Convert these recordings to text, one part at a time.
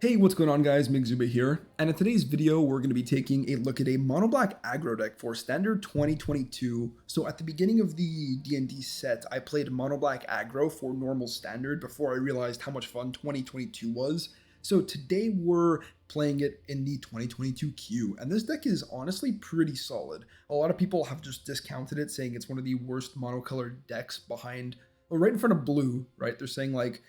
Hey, what's going on guys? Migzuba here, and in today's video we're going to be taking a look at a mono black aggro deck for standard 2022. So at the beginning of the D&D set, I played mono black aggro for normal standard before I realized how much fun 2022 was. So today we're playing it in the 2022 queue, and this deck is honestly pretty solid. A lot of people have just discounted it, saying it's one of the worst monocolored decks behind, or right in front of blue, right? They're saying like,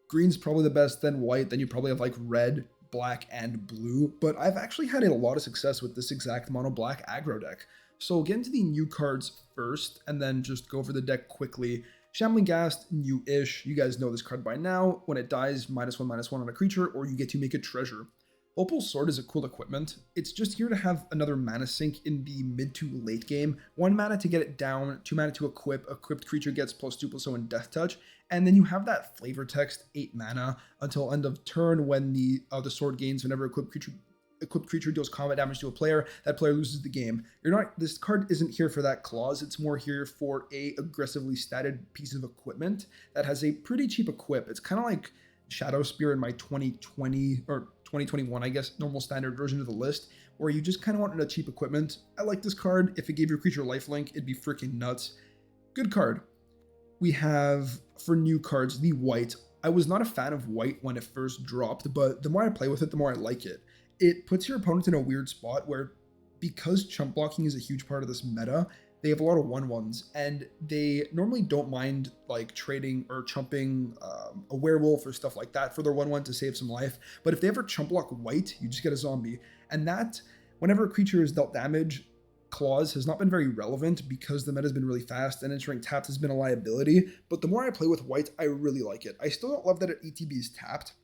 green's probably the best, then white, then you probably have like red, black, and blue. But I've actually had a lot of success with this exact mono black aggro deck. So we'll get into the new cards first, and then just go over the deck quickly. Shambling Ghast, new-ish. You guys know this card by now. When it dies, -1/-1 on a creature, or you get to make a treasure. Opal Sword is a cool equipment. It's just here to have another mana sink in the mid to late game. 1 mana to get it down, 2 mana to equip. Equipped creature gets +2/+0 and Death Touch. And then you have that flavor text, 8 mana, until end of turn when the sword gains whenever equipped creature deals combat damage to a player, that player loses the game. This card isn't here for that clause. It's more here for a aggressively statted piece of equipment that has a pretty cheap equip. It's kind of like Shadow Spear in my 2020 or 2021, I guess, normal standard version of the list, where you just kind of wanted a cheap equipment. I like this card. If it gave your creature lifelink, it'd be freaking nuts. Good card. We have, for new cards, the white. I was not a fan of white when it first dropped, but the more I play with it, the more I like it. It puts your opponent in a weird spot where, because chump blocking is a huge part of this meta, they have a lot of 1/1s, and they normally don't mind like trading or chumping a werewolf or stuff like that for their 1/1 to save some life. But if they ever chump block white, you just get a zombie. And that, whenever a creature is dealt damage, clause has not been very relevant because the meta has been really fast and entering tapped has been a liability. But the more I play with white, I really like it. I still don't love that ETB is tapped,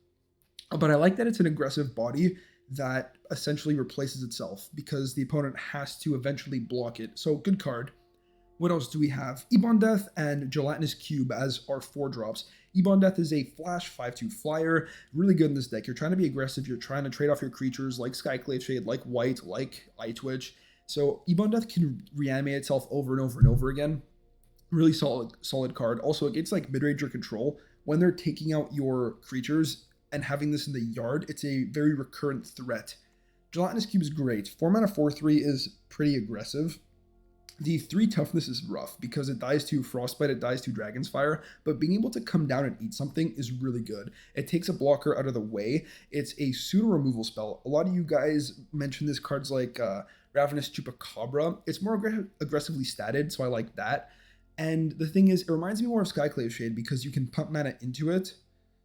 but I like that it's an aggressive body that essentially replaces itself because the opponent has to eventually block it. So good card. What else do we have? Ebon Death and Gelatinous Cube as our 4-drops. Ebon Death is a flash 5/2 flyer, really good in this deck. You're trying to be aggressive, you're trying to trade off your creatures like Skyclave Shade, like White, like Eye Twitch. So Ebon Death can reanimate itself over and over and over again. Really solid card. Also, it gets like mid-ranger control. When they're taking out your creatures and having this in the yard, it's a very recurrent threat. Gelatinous Cube is great. 4 mana 4/3 is pretty aggressive. The 3 toughness is rough because it dies to Frostbite, it dies to Dragon's Fire, but being able to come down and eat something is really good. It takes a blocker out of the way. It's a pseudo removal spell. A lot of you guys mentioned this card's like Ravenous Chupacabra. It's more aggressively statted, so I like that. And the thing is, it reminds me more of Skyclave Shade because you can pump mana into it.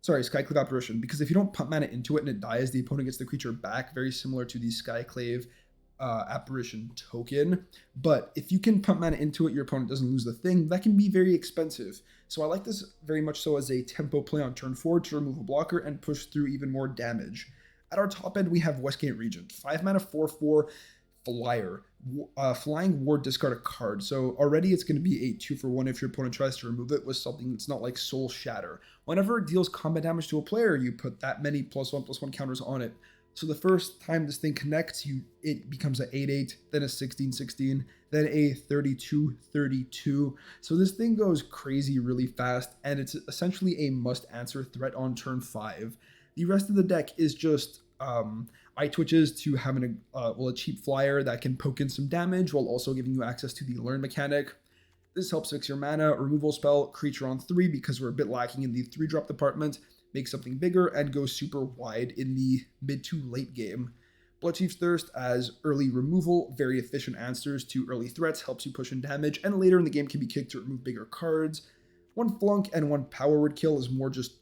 Sorry, Skyclave Apparition, because if you don't pump mana into it and it dies, the opponent gets the creature back, very similar to the Skyclave Apparition token. But if you can pump mana into it, your opponent doesn't lose the thing. That can be very expensive. So I like this very much so as a tempo play on turn 4 to remove a blocker and push through even more damage. At our top end, we have Westgate Regent. 5 mana 4/4 flyer. Flying Ward, discard a card. So already it's going to be a 2-for-1 if your opponent tries to remove it with something that's not like Soul Shatter. Whenever it deals combat damage to a player, you put that many +1/+1 counters on it. So the first time this thing connects, it becomes a 8/8, then a 16/16, then a 32/32. So this thing goes crazy really fast, and it's essentially a must-answer threat on turn 5. The rest of the deck is just Eye Twitches to have a cheap flyer that can poke in some damage while also giving you access to the Learn mechanic. This helps fix your mana, removal spell, creature on 3 because we're a bit lacking in the 3-drop department, make something bigger, and go super wide in the mid to late game. Bloodchief's Thirst as early removal, very efficient answers to early threats, helps you push in damage, and later in the game can be kicked to remove bigger cards. 1 Flunk and 1 Power Word Kill is more just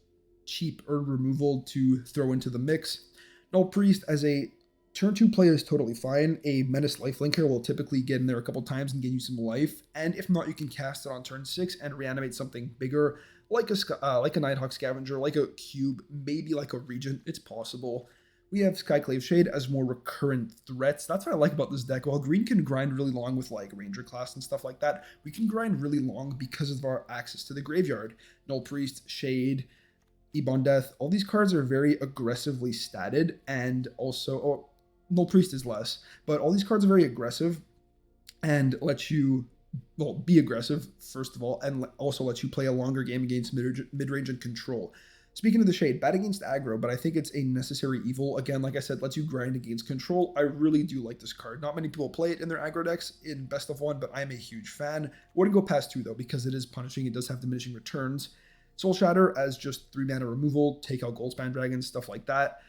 cheap earned removal to throw into the mix. Null Priest as a turn 2 play is totally fine. A Menace Lifelinker will typically get in there a couple times and gain you some life, and if not, you can cast it on turn 6 and reanimate something bigger, like a Nighthawk Scavenger, like a Cube, maybe like a Regent. It's possible. We have Skyclave Shade as more recurrent threats. That's what I like about this deck. While green can grind really long with like Ranger class and stuff like that, we can grind really long because of our access to the graveyard. Null Priest, Shade, Ebon Death, all these cards are very aggressively statted, and also, Null Priest is less, but all these cards are very aggressive and let you, be aggressive, first of all, and also let you play a longer game against mid-range and control. Speaking of the shade, bad against aggro, but I think it's a necessary evil. Again, like I said, lets you grind against control. I really do like this card. Not many people play it in their aggro decks in best of 1, but I'm a huge fan. Wouldn't go past 2 though, because it is punishing. It does have diminishing returns. Soul Shatter as just 3 mana removal, take out Goldspan Dragons, stuff like that.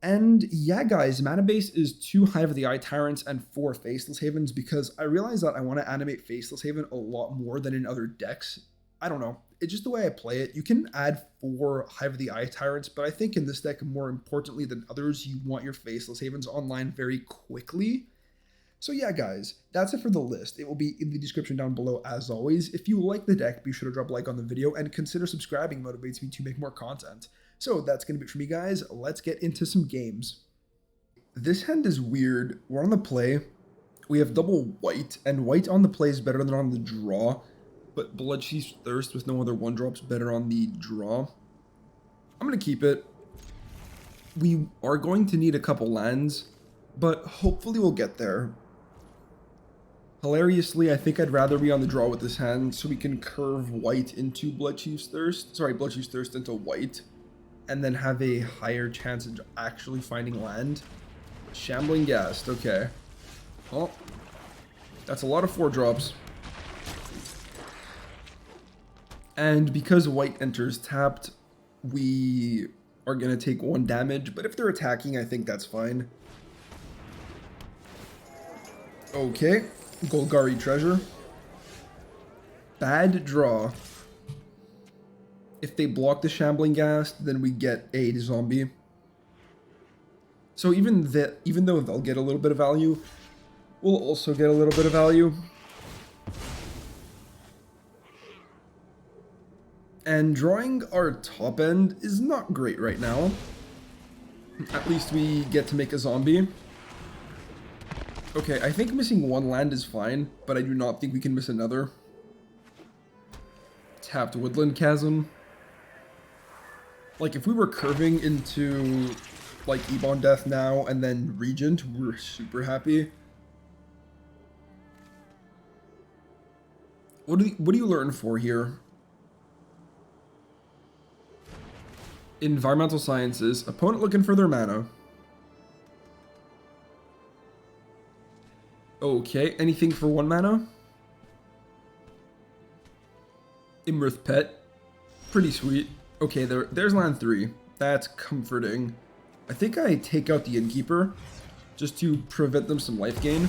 And yeah, guys, mana base is 2 Hive of the Eye Tyrants and 4 Faceless Havens, because I realize that I want to animate Faceless Haven a lot more than in other decks. I don't know. It's just the way I play it. You can add 4 Hive of the Eye Tyrants, but I think in this deck, more importantly than others, you want your Faceless Havens online very quickly. So yeah, guys, that's it for the list. It will be in the description down below as always. If you like the deck, be sure to drop a like on the video and consider subscribing. Motivates me to make more content. So that's going to be it for me, guys. Let's get into some games. This hand is weird. We're on the play. We have double white, and white on the play is better than on the draw. But Bloodchief's Thirst with no other 1-drops better on the draw. I'm going to keep it. We are going to need a couple lands, but hopefully we'll get there. Hilariously, I think I'd rather be on the draw with this hand so we can curve white into Bloodchief's Thirst. Sorry, Bloodchief's Thirst into white. And then have a higher chance of actually finding land. Shambling Ghast, okay. Well, that's a lot of 4-drops. And because white enters tapped, we are going to take 1 damage. But if they're attacking, I think that's fine. Okay. Golgari Treasure. Bad draw. If they block the Shambling Ghast, then we get a zombie. So even though they'll get a little bit of value, we'll also get a little bit of value. And drawing our top end is not great right now. At least we get to make a zombie. Okay, I think missing 1 land is fine, but I do not think we can miss another. Tapped Woodland Chasm. Like, if we were curving into, like, Ebon Death now and then Regent, we're super happy. What do you learn for here? Environmental Sciences. Opponent looking for their mana. Okay, anything for 1 mana? Imrith Pet. Pretty sweet. Okay, there's land 3. That's comforting. I think I take out the Innkeeper just to prevent them some life gain.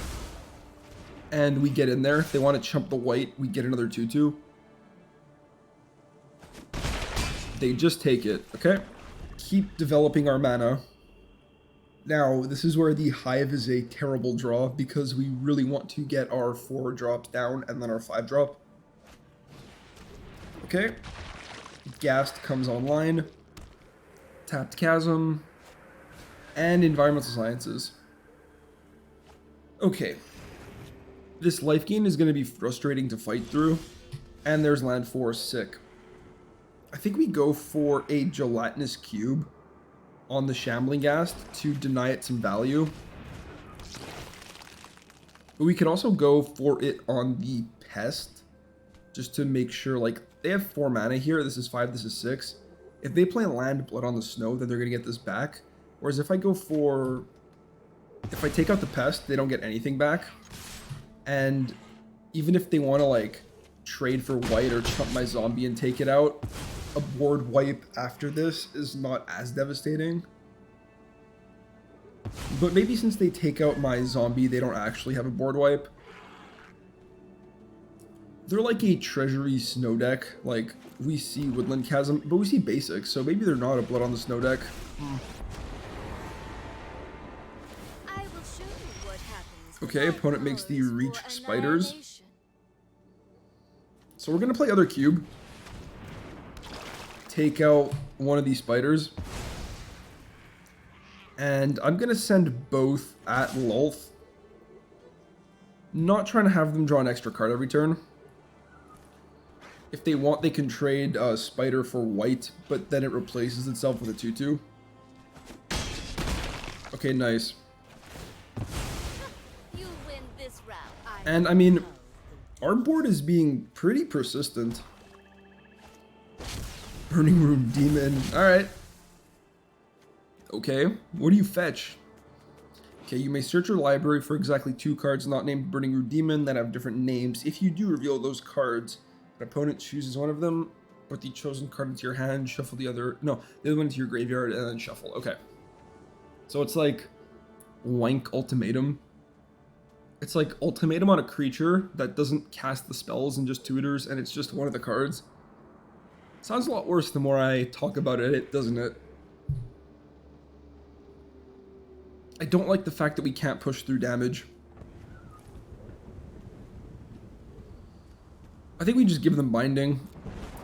And we get in there. If they want to chump the white, we get another 2/2. They just take it, okay? Keep developing our mana. Now, this is where the Hive is a terrible draw because we really want to get our 4-drops down and then our 5-drop. Okay. Ghast comes online. Tapped Chasm. And Environmental Sciences. Okay. This life gain is going to be frustrating to fight through. And there's land 4, sick. I think we go for a Gelatinous Cube on the Shambling Ghast to deny it some value. But we could also go for it on the Pest, just to make sure, like, they have 4 mana here. This is 5, this is 6. If they play land Blood on the Snow, then they're going to get this back. Whereas if I go for... If I take out the Pest, they don't get anything back. And even if they want to, like, trade for white or chump my zombie and take it out, a board wipe after this is not as devastating. But maybe since they take out my zombie, they don't actually have a board wipe. They're like a treasury snow deck. Like, we see Woodland Chasm, but we see basics, so maybe they're not a Blood on the Snow deck. I will show you what happens. Okay, opponent makes the Reach Spiders. So we're going to play other cube. Take out one of these spiders. And I'm going to send both at Lulth. Not trying to have them draw an extra card every turn. If they want, they can trade Spider for white, but then it replaces itself with a 2/2. Okay, nice. You win this round. And I mean, our board is being pretty persistent. Burning Room Demon. Alright. Okay. What do you fetch? Okay, you may search your library for exactly 2 cards not named Burning Room Demon that have different names. If you do reveal those cards, an opponent chooses one of them, put the chosen card into your hand, shuffle the other one into your graveyard, and then shuffle. Okay. So it's like Wank Ultimatum. It's like Ultimatum on a creature that doesn't cast the spells and just tutors, and it's just one of the cards. Sounds a lot worse the more I talk about it, doesn't it? I don't like the fact that we can't push through damage. I think we just give them Binding.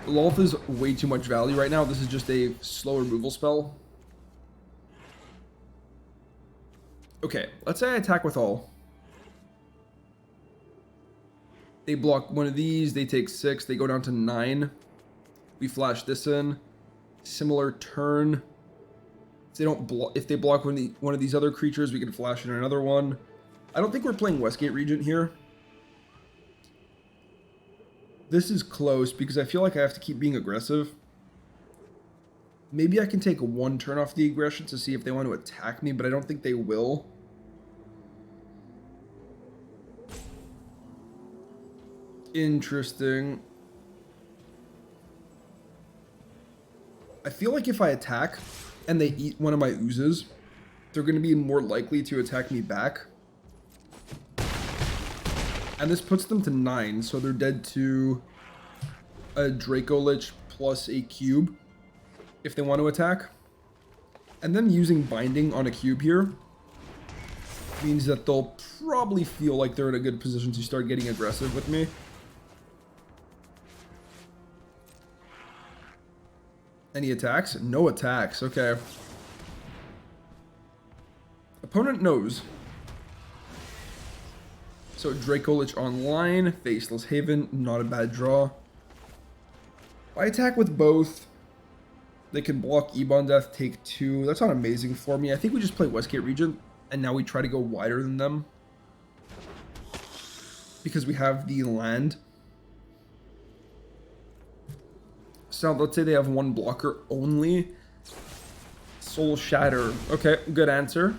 Lolth is way too much value right now. This is just a slow removal spell. Okay, let's say I attack with all. They block one of these, they take 6, they go down to 9. We flash this in. Similar turn. If they block one of these other creatures, we can flash in another one. I don't think we're playing Westgate Regent here. This is close because I feel like I have to keep being aggressive. Maybe I can take 1 turn off the aggression to see if they want to attack me, but I don't think they will. Interesting. I feel like if I attack and they eat one of my oozes, they're going to be more likely to attack me back. And this puts them to 9, so they're dead to a Draco Lich plus a cube if they want to attack. And them using Binding on a cube here means that they'll probably feel like they're in a good position to start getting aggressive with me. Any attacks? No attacks. Okay. Opponent knows. So Draco Lich online, Faceless Haven, not a bad draw. I attack with both. They can block Ebon Death, take 2. That's not amazing for me. I think we just play Westgate Regent, and now we try to go wider than them. Because we have the land. So let's say they have 1 blocker only. Soul Shatter. Okay, good answer.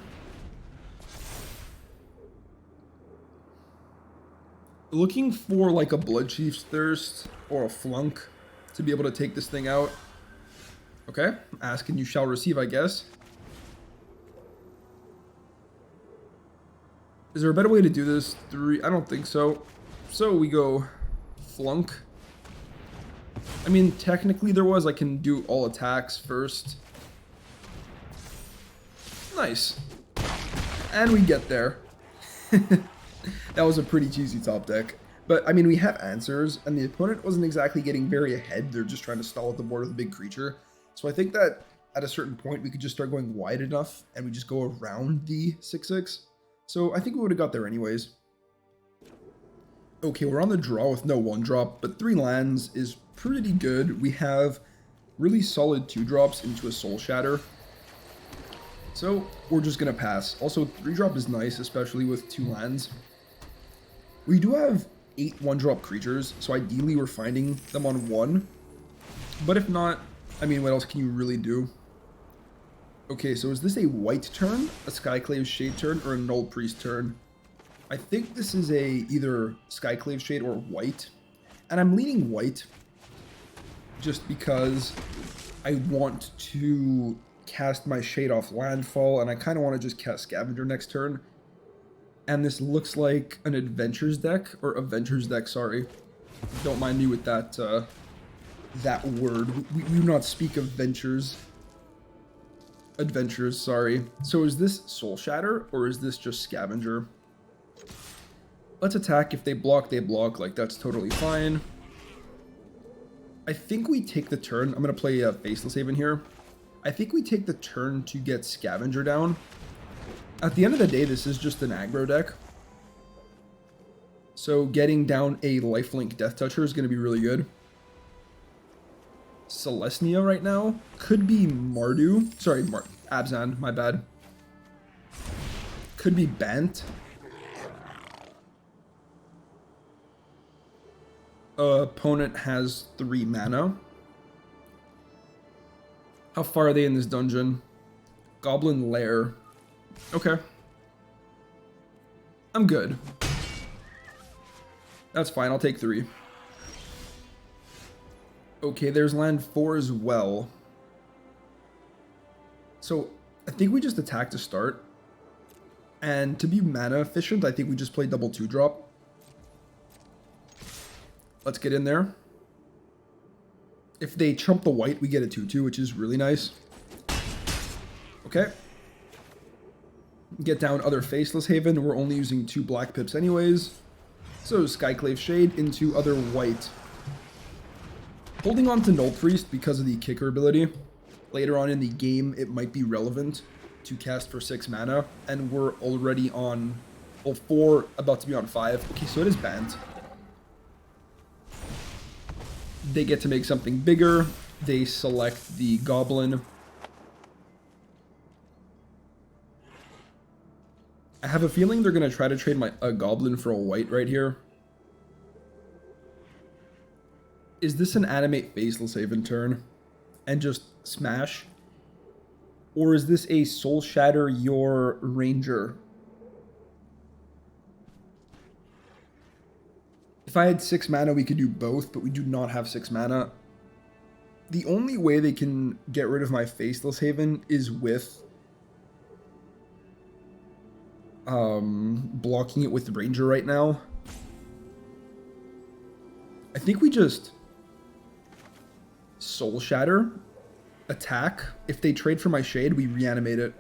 Looking for like a Bloodchief's Thirst or a Flunk to be able to take this thing out. Okay, ask and you shall receive, I guess. Is there a better way to do this? 3? I don't think so. So we go Flunk. I mean, technically there was. I can do all attacks first. Nice. And we get there. That was a pretty cheesy top deck. But, I mean, we have answers, and the opponent wasn't exactly getting very ahead. They're just trying to stall at the board with a big creature. So I think that at a certain point, we could just start going wide enough, and we just go around the 6/6. So I think we would have got there anyways. Okay, we're on the draw with no 1-drop, but 3 lands is pretty good. We have really solid 2-drops into a Soul Shatter. So we're just going to pass. Also, 3-drop is nice, especially with 2 lands. We do have 8 1-drop creatures, so ideally we're finding them on 1. But if not, I mean, what else can you really do? Okay, so is this a white turn, a Skyclave Shade turn, or a Null Priest turn? I think this is either Skyclave Shade or white. And I'm leaning white just because I want to cast my Shade off landfall, and I kind of want to just cast Scavenger next turn. And this looks like an Adventures deck, or Adventures deck, sorry. Don't mind me with that that word. We do not speak of Ventures. Adventures, sorry. So is this Soul Shatter, or is this just Scavenger? Let's attack. If they block, they block. Like, that's totally fine. I think we take the turn. I'm going to play Faceless Haven here. I think we take the turn to get Scavenger down. At the end of the day, this is just an aggro deck. So getting down a lifelink Death Toucher is going to be really good. Celestia right now could be Mardu. Sorry, Abzan, my bad. Could be Bant. Opponent has 3 mana. How far are they in this dungeon? Goblin Lair. Okay. I'm good. That's fine, I'll take 3. Okay, there's land 4 as well. So, I think we just attack to start. And to be mana efficient, I think we just play double 2-drop. Let's get in there. If they trump the white, we get a 2-2, which is really nice. Okay. Get down other Faceless Haven. We're only using 2 black pips anyways. So Skyclave Shade into other white. Holding on to Null Priest because of the kicker ability. Later on in the game, it might be relevant to cast for 6 mana. And we're already on, well, 4, about to be on 5. Okay, so it is banned. They get to make something bigger. They select the Goblin. I have a feeling they're going to try to trade a Goblin for a white right here. Is this an animate Faceless Haven turn? And just smash? Or is this a Soul Shatter your Ranger? If I had 6 mana, we could do both, but we do not have 6 mana. The only way they can get rid of my Faceless Haven is with blocking it with Ranger right now. I think we just Soul Shatter, attack. If they trade for my Shade, we reanimate it.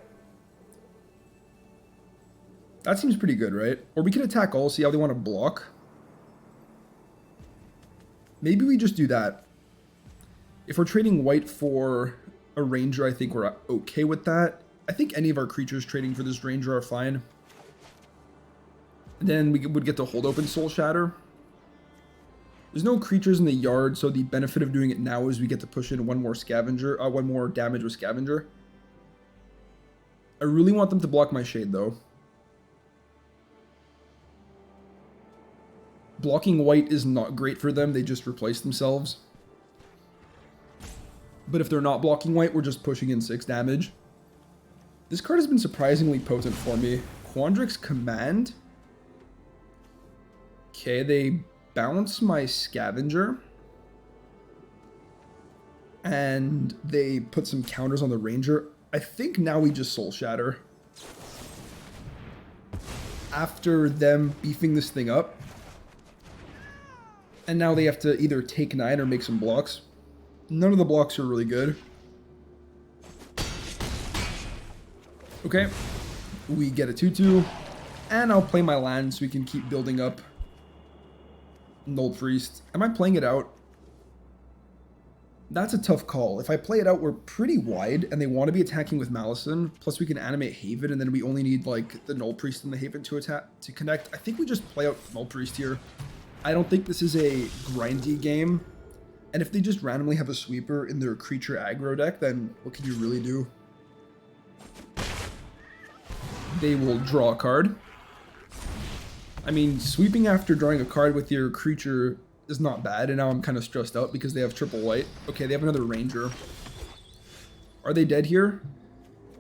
That seems pretty good, right? Or we can attack all, see how they want to block. Maybe we just do that. If we're trading white for a Ranger, I think we're okay with that. I think any of our creatures trading for this Ranger are fine. And then we would get to hold open Soul Shatter. There's no creatures in the yard, so the benefit of doing it now is we get to push in one more Scavenger, one more damage with Scavenger. I really want them to block my Shade, though. Blocking white is not great for them, they just replace themselves. But if they're not blocking white, we're just pushing in 6 damage. This card has been surprisingly potent for me. Quandrix Command. Okay, they bounce my Scavenger. And they put some counters on the Ranger. I think now we just Soul Shatter. After them beefing this thing up. And now they have to either take 9 or make some blocks. None of the blocks are really good. Okay. We get a 2-2. And I'll play my land so we can keep building up Null Priest. Am I playing it out? That's a tough call. If I play it out, we're pretty wide, and they want to be attacking with Malison. Plus, we can animate Haven, and then we only need like the Null Priest and the Haven to attack to connect. I think we just play out Null Priest here. I don't think this is a grindy game. And if they just randomly have a sweeper in their creature aggro deck, then what can you really do? They will draw a card. I mean, sweeping after drawing a card with your creature is not bad, and now I'm kind of stressed out because they have triple white. Okay, they have another Ranger. Are they dead here?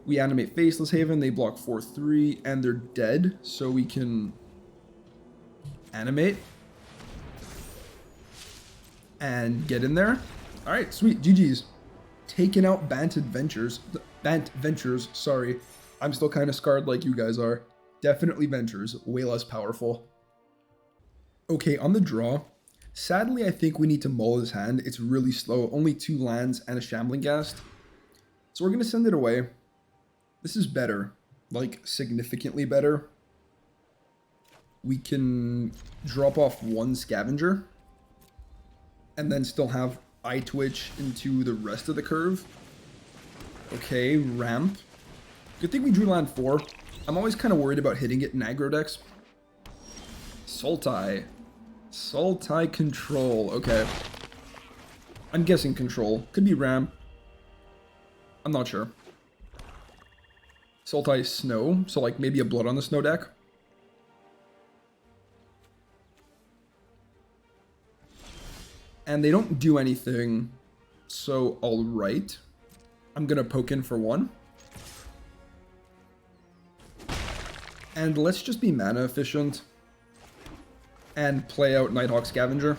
We animate Faceless Haven, they block 4/3, and they're dead, so we can animate. And get in there. Alright, sweet, GG's. Taking out Bant Ventures, sorry. I'm still kind of scarred like you guys are. Definitely Ventures, way less powerful. Okay, on the draw, sadly I think we need to mull his hand. It's really slow, only 2 lands and a Shambling Ghast. So we're going to send it away. This is better, like significantly better. We can drop off 1 Scavenger. And then still have Eye Twitch into the rest of the curve. Okay, ramp. Good thing we drew land 4. I'm always kind of worried about hitting it in aggro decks. Sultai. Sultai control. Okay. I'm guessing control. Could be ramp. I'm not sure. Sultai snow. So like maybe a blood on the snow deck. And they don't do anything, so alright. I'm going to poke in for 1. And let's just be mana efficient and play out Nighthawk Scavenger.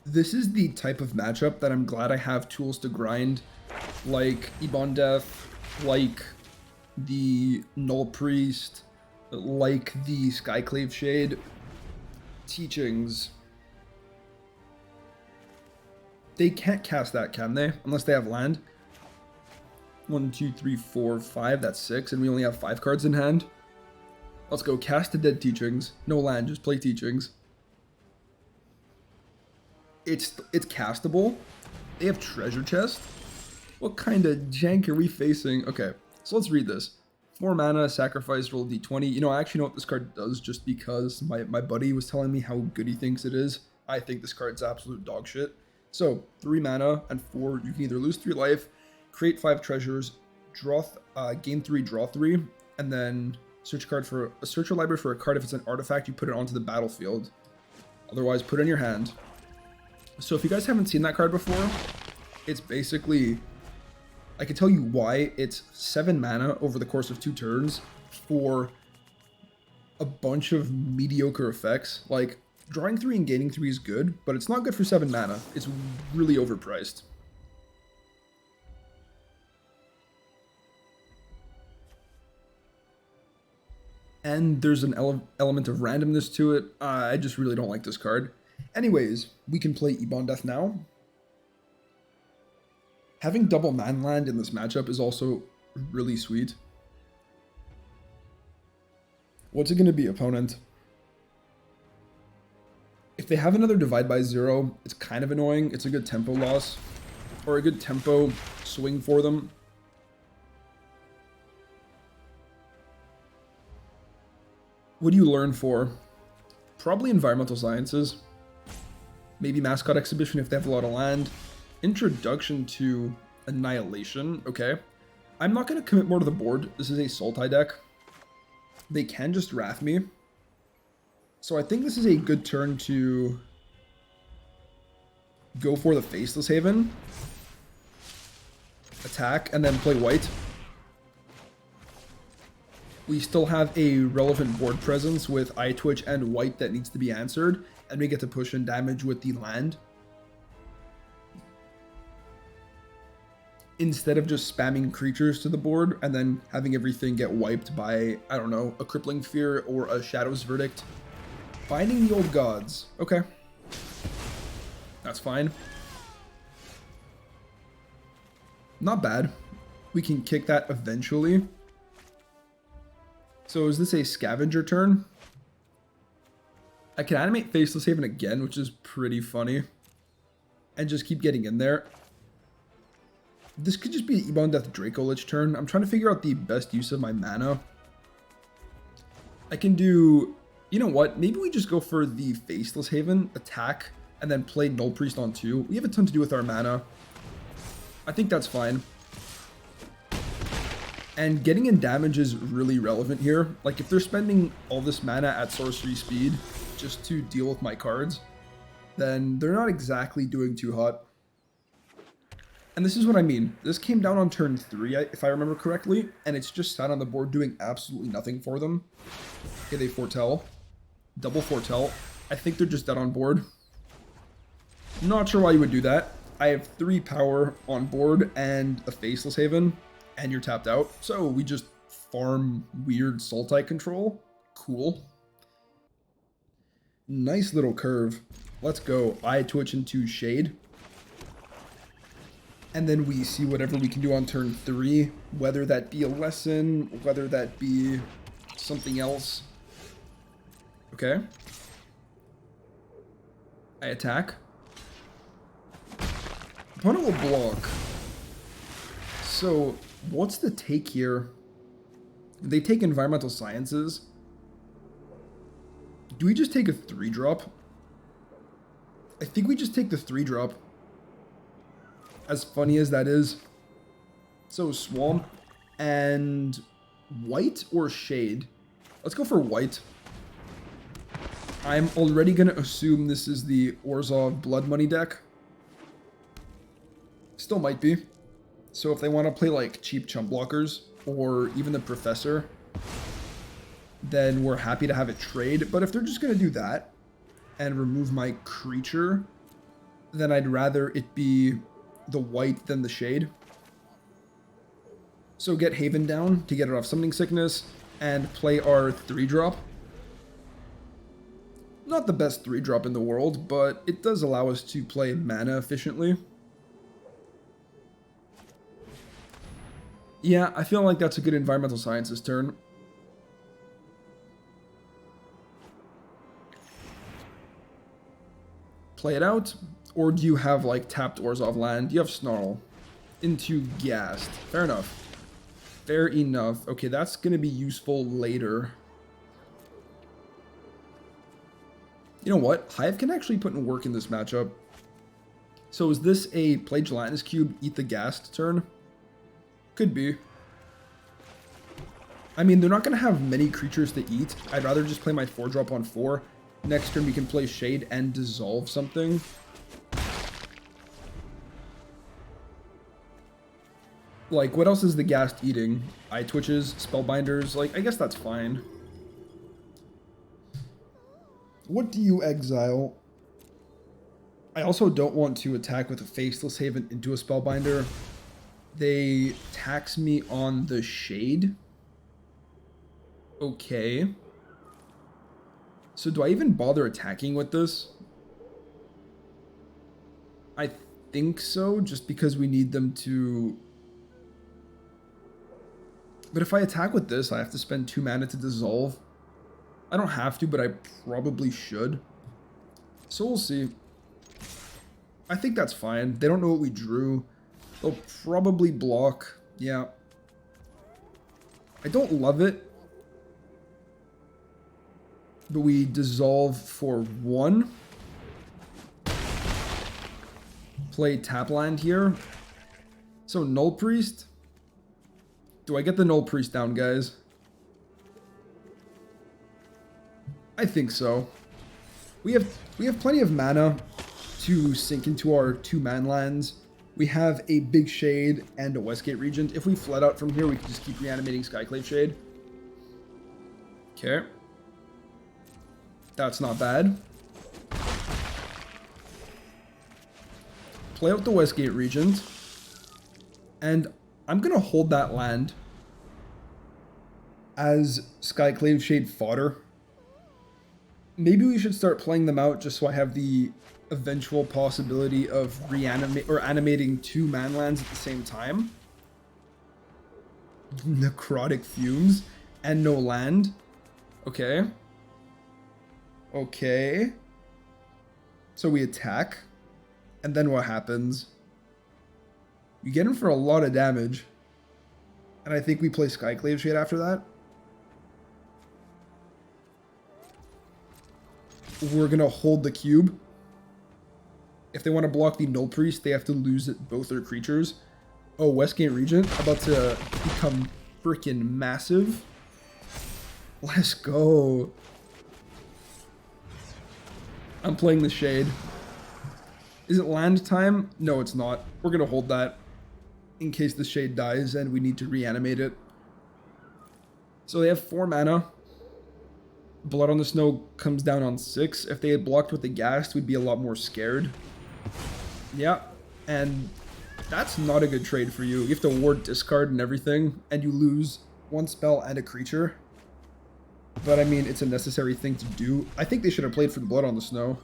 This is the type of matchup that I'm glad I have tools to grind, like Ebon Death, like the Null Priest, like the Skyclave Shade, Teachings. They can't cast that, can they? Unless they have land. 1, 2, 3, 4, 5, that's 6, and we only have 5 cards in hand. Let's go, cast the Dead Teachings. No land, just play Teachings. It's castable. They have Treasure Chest. What kind of jank are we facing? Okay, so let's read this. 4 mana, sacrifice, roll d20. You know, I actually know what this card does just because my buddy was telling me how good he thinks it is. I think this card's absolute dog shit. So, 3 mana and 4, you can either lose 3 life, create 5 treasures, draw, gain 3, draw 3, and then search a library for a card. If it's an artifact, you put it onto the battlefield. Otherwise, put it in your hand. So if you guys haven't seen that card before, it's basically, I can tell you why. It's 7 mana over the course of 2 turns for a bunch of mediocre effects. Like, drawing 3 and gaining 3 is good, but it's not good for 7 mana. It's really overpriced. And there's an element of randomness to it. I just really don't like this card. Anyways, we can play Ebon Death now. Having double man land in this matchup is also really sweet. What's it going to be, opponent? If they have another Divide by 0, it's kind of annoying. It's a good tempo loss, or a good tempo swing for them. What do you learn for? Probably environmental sciences. Maybe mascot exhibition if they have a lot of land. Introduction to annihilation. Okay. I'm not going to commit more to the board. This is a Sultai deck. They can just Wrath me. So I think this is a good turn to go for the Faceless Haven. Attack and then play white. We still have a relevant board presence with Eye Twitch and white that needs to be answered, and we get to push in damage with the land. Instead of just spamming creatures to the board and then having everything get wiped by, I don't know, a Crippling Fear or a Shadow's Verdict. Finding the Old Gods. Okay. That's fine. Not bad. We can kick that eventually. So is this a Scavenger turn? I can animate Faceless Haven again, which is pretty funny. And just keep getting in there. This could just be an Ebon Death Draco Lich turn. I'm trying to figure out the best use of my mana. I can do... You know what? Maybe we just go for the Faceless Haven, attack, and then play Null Priest on 2. We have a ton to do with our mana. I think that's fine. And getting in damage is really relevant here. Like, if they're spending all this mana at sorcery speed just to deal with my cards, then they're not exactly doing too hot. And this is what I mean. This came down on turn 3, if I remember correctly, and it's just sat on the board doing absolutely nothing for them. Okay, they foretell. Double foretell. I think they're just dead on board. Not sure why you would do that. I have 3 power on board and a Faceless Haven, and you're tapped out. So we just farm weird Sultai control. Cool. Nice little curve. Let's go. Eye Twitch into Shade. And then we see whatever we can do on turn 3, whether that be a lesson, whether that be something else. Okay. I attack. Opponent will block. So, what's the take here? They take environmental sciences. Do we just take a 3-drop? I think we just take the 3-drop. As funny as that is. So, Swamp and white or Shade? Let's go for white. I'm already going to assume this is the Orzhov Blood Money deck. Still might be. So if they want to play like cheap chump blockers or even the professor, then we're happy to have it trade. But if they're just going to do that and remove my creature, then I'd rather it be the white than the shade. So get Haven down to get it off Summoning Sickness and play our 3-drop. Not the best 3-drop in the world, but it does allow us to play mana efficiently. Yeah, I feel like that's a good Environmental Sciences turn. Play it out, or do you have like tapped Orzhov land? You have Snarl into Ghast. Fair enough. Fair enough. Okay, that's going to be useful later. You know what? Hive can actually put in work in this matchup. So is this a play Gelatinous Cube, eat the Ghast turn? Could be. I mean, they're not going to have many creatures to eat. I'd rather just play my 4-drop on 4. Next turn we can play Shade and dissolve something. Like, what else is the Ghast eating? Eye Twitches, Spellbinders, like, I guess that's fine. What do you exile? I also don't want to attack with a Faceless Haven into a Spellbinder. They tax me on the Shade. Okay. So do I even bother attacking with this? I think so, just because we need them to... But if I attack with this, I have to spend 2 mana to dissolve. I don't have to, but I probably should. So we'll see. I think that's fine. They don't know what we drew. They'll probably block. Yeah. I don't love it. But we dissolve for 1. Play tap land here. So Null Priest. Do I get the Null Priest down, guys? I think so. We have plenty of mana to sink into our 2-man lands. We have a big Shade and a Westgate Regent. If we fled out from here, we can just keep reanimating Skyclave Shade. Okay. That's not bad. Play out the Westgate Regent. And I'm going to hold that land as Skyclave Shade fodder. Maybe we should start playing them out just so I have the eventual possibility of animating 2 man lands at the same time. Necrotic Fumes and no land. Okay. Okay. So we attack. And then what happens? We get him for a lot of damage. And I think we play Skyclave Shade after that. We're going to hold the cube. If they want to block the Null Priest, they have to lose both their creatures. Oh, Westgate Regent about to become freaking massive. Let's go. I'm playing the Shade. Is it land time? No, it's not. We're going to hold that in case the Shade dies and we need to reanimate it. So they have 4 mana. Blood on the Snow comes down on 6. If they had blocked with the Ghast, we'd be a lot more scared. Yeah, and that's not a good trade for you. You have to ward discard and everything, and you lose 1 spell and a creature. But I mean, it's a necessary thing to do. I think they should have played for the Blood on the Snow.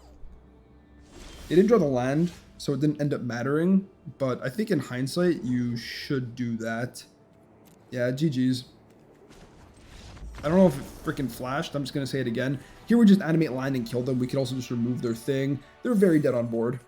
They didn't draw the land, so it didn't end up mattering. But I think in hindsight, you should do that. Yeah, GG's. I don't know if it freaking flashed. I'm just going to say it again. Here we just animate land and kill them. We could also just remove their thing. They're very dead on board.